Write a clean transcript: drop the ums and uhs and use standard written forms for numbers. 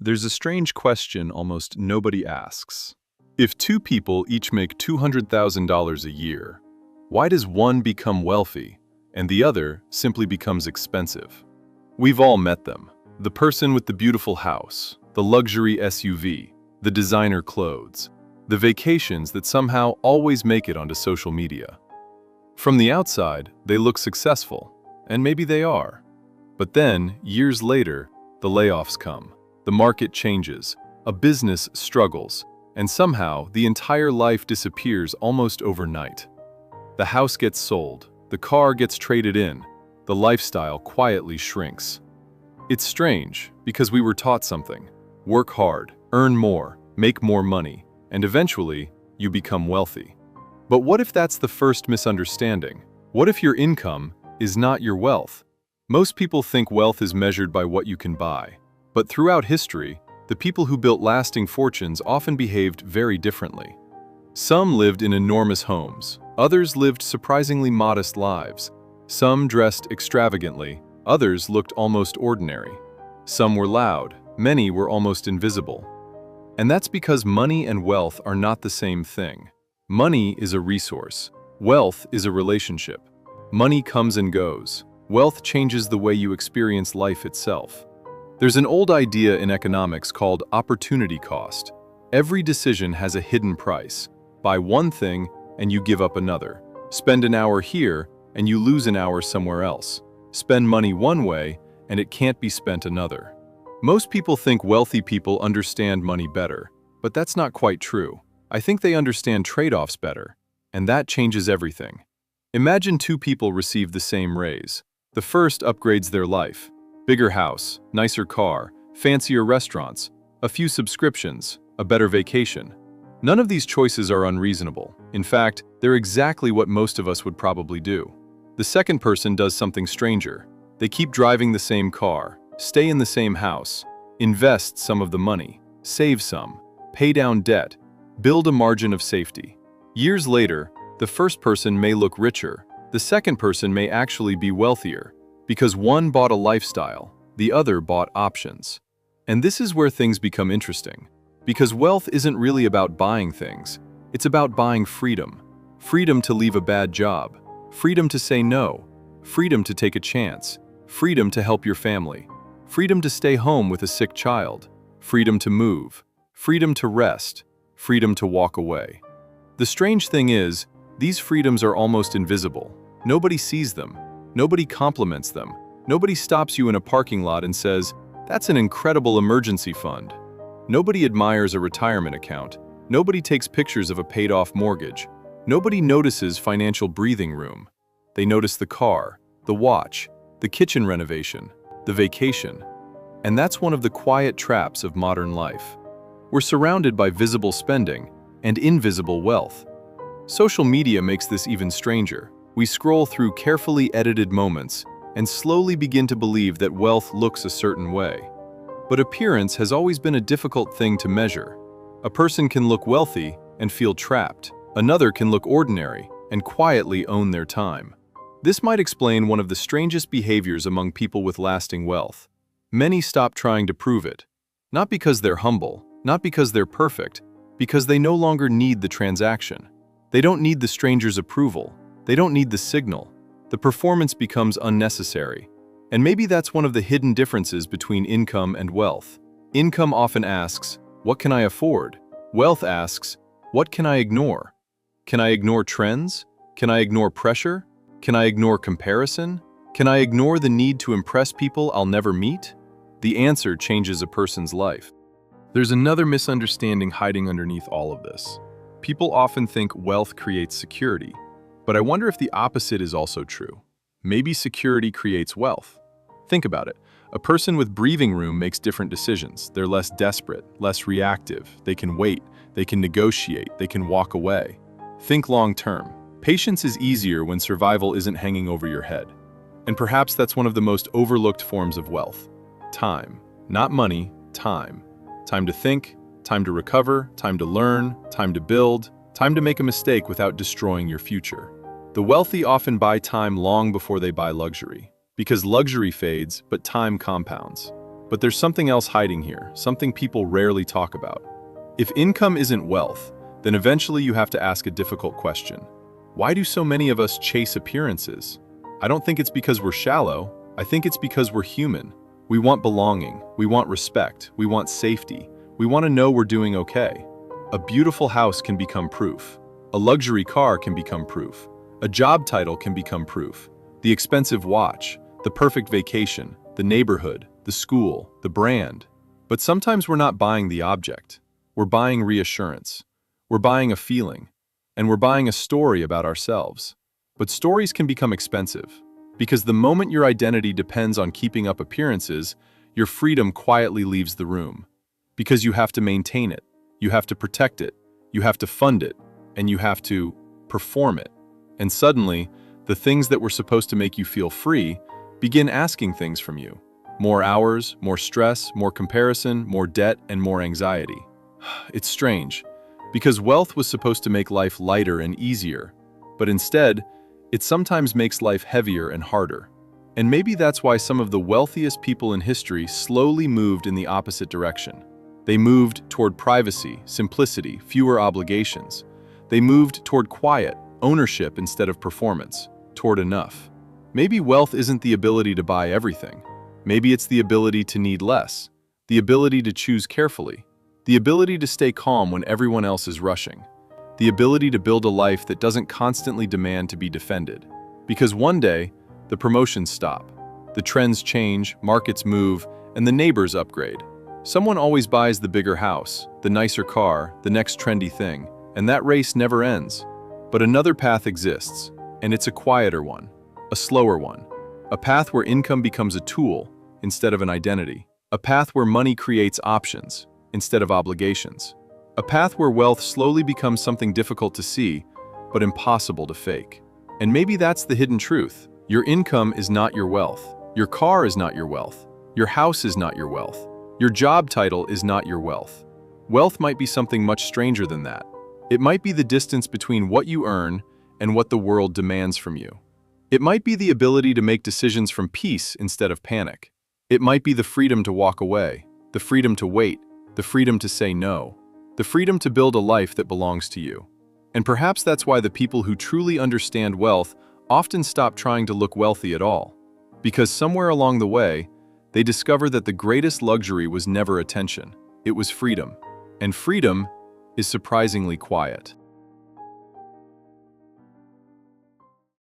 There's a strange question almost nobody asks. If two people each make $200,000 a year, why does one become wealthy and the other simply becomes expensive? We've all met them. The person with the beautiful house, the luxury SUV, the designer clothes, the vacations that somehow always make it onto social media. From the outside, they look successful, and maybe they are. But then, years later, the layoffs come. The market changes, a business struggles, and somehow the entire life disappears almost overnight. The house gets sold, the car gets traded in, the lifestyle quietly shrinks. It's strange because we were taught something. Work hard, earn more, make more money, and eventually you become wealthy. But what if that's the first misunderstanding? What if your income is not your wealth? Most people think wealth is measured by what you can buy. But throughout history, the people who built lasting fortunes often behaved very differently. Some lived in enormous homes, others lived surprisingly modest lives. Some dressed extravagantly, others looked almost ordinary. Some were loud, many were almost invisible. And that's because money and wealth are not the same thing. Money is a resource. Wealth is a relationship. Money comes and goes. Wealth changes the way you experience life itself. There's an old idea in economics called opportunity cost. Every decision has a hidden price. Buy one thing and you give up another. Spend an hour here and you lose an hour somewhere else. Spend money one way and it can't be spent another. Most people think wealthy people understand money better, but that's not quite true. I think they understand trade-offs better, and that changes everything. Imagine two people receive the same raise. The first upgrades their life. Bigger house, nicer car, fancier restaurants, a few subscriptions, a better vacation. None of these choices are unreasonable. In fact, they're exactly what most of us would probably do. The second person does something stranger. They keep driving the same car, stay in the same house, invest some of the money, save some, pay down debt, build a margin of safety. Years later, the first person may look richer. The second person may actually be wealthier, because one bought a lifestyle, the other bought options. And this is where things become interesting. Because wealth isn't really about buying things, it's about buying freedom. Freedom to leave a bad job, freedom to say no, freedom to take a chance, freedom to help your family, freedom to stay home with a sick child, freedom to move, freedom to rest, freedom to walk away. The strange thing is, these freedoms are almost invisible. Nobody sees them. Nobody compliments them. Nobody stops you in a parking lot and says, "That's an incredible emergency fund." Nobody admires a retirement account. Nobody takes pictures of a paid-off mortgage. Nobody notices financial breathing room. They notice the car, the watch, the kitchen renovation, the vacation. And that's one of the quiet traps of modern life. We're surrounded by visible spending and invisible wealth. Social media makes this even stranger. We scroll through carefully edited moments and slowly begin to believe that wealth looks a certain way. But appearance has always been a difficult thing to measure. A person can look wealthy and feel trapped. Another can look ordinary and quietly own their time. This might explain one of the strangest behaviors among people with lasting wealth. Many stop trying to prove it. Not because they're humble, not because they're perfect, because they no longer need the transaction. They don't need the stranger's approval. They don't need the signal. The performance becomes unnecessary. And maybe that's one of the hidden differences between income and wealth. Income often asks, "What can I afford?" Wealth asks, "What can I ignore?" Can I ignore trends? Can I ignore pressure? Can I ignore comparison? Can I ignore the need to impress people I'll never meet? The answer changes a person's life. There's another misunderstanding hiding underneath all of this. People often think wealth creates security. But I wonder if the opposite is also true. Maybe security creates wealth. Think about it. A person with breathing room makes different decisions. They're less desperate, less reactive. They can wait, they can negotiate, they can walk away. Think long term. Patience is easier when survival isn't hanging over your head. And perhaps that's one of the most overlooked forms of wealth. Time. Not money, time. Time to think, time to recover, time to learn, time to build, time to make a mistake without destroying your future. The wealthy often buy time long before they buy luxury, because luxury fades, but time compounds. But there's something else hiding here, something people rarely talk about. If income isn't wealth, then eventually you have to ask a difficult question. Why do so many of us chase appearances? I don't think it's because we're shallow. I think it's because we're human. We want belonging, we want respect, we want safety. We want to know we're doing okay. A beautiful house can become proof. A luxury car can become proof. A job title can become proof. The expensive watch, the perfect vacation, the neighborhood, the school, the brand. But sometimes we're not buying the object. We're buying reassurance. We're buying a feeling. And we're buying a story about ourselves. But stories can become expensive. Because the moment your identity depends on keeping up appearances, your freedom quietly leaves the room. Because you have to maintain it, you have to protect it, you have to fund it, and you have to perform it. And suddenly, the things that were supposed to make you feel free begin asking things from you. More hours, more stress, more comparison, more debt, and more anxiety. It's strange, because wealth was supposed to make life lighter and easier, but instead, it sometimes makes life heavier and harder. And maybe that's why some of the wealthiest people in history slowly moved in the opposite direction. They moved toward privacy, simplicity, fewer obligations. They moved toward quiet, ownership instead of performance, toward enough. Maybe wealth isn't the ability to buy everything. Maybe it's the ability to need less, the ability to choose carefully, the ability to stay calm when everyone else is rushing, the ability to build a life that doesn't constantly demand to be defended. Because one day, the promotions stop, the trends change, markets move, and the neighbors upgrade. Someone always buys the bigger house, the nicer car, the next trendy thing, and that race never ends. But another path exists, and it's a quieter one, a slower one, a path where income becomes a tool instead of an identity, a path where money creates options instead of obligations, a path where wealth slowly becomes something difficult to see, but impossible to fake. And maybe that's the hidden truth. Your income is not your wealth. Your car is not your wealth. Your house is not your wealth. Your job title is not your wealth. Wealth might be something much stranger than that. It might be the distance between what you earn and what the world demands from you. It might be the ability to make decisions from peace instead of panic. It might be the freedom to walk away, the freedom to wait, the freedom to say no, the freedom to build a life that belongs to you. And perhaps that's why the people who truly understand wealth often stop trying to look wealthy at all. Because somewhere along the way, they discover that the greatest luxury was never attention, it was freedom. And freedom is surprisingly quiet.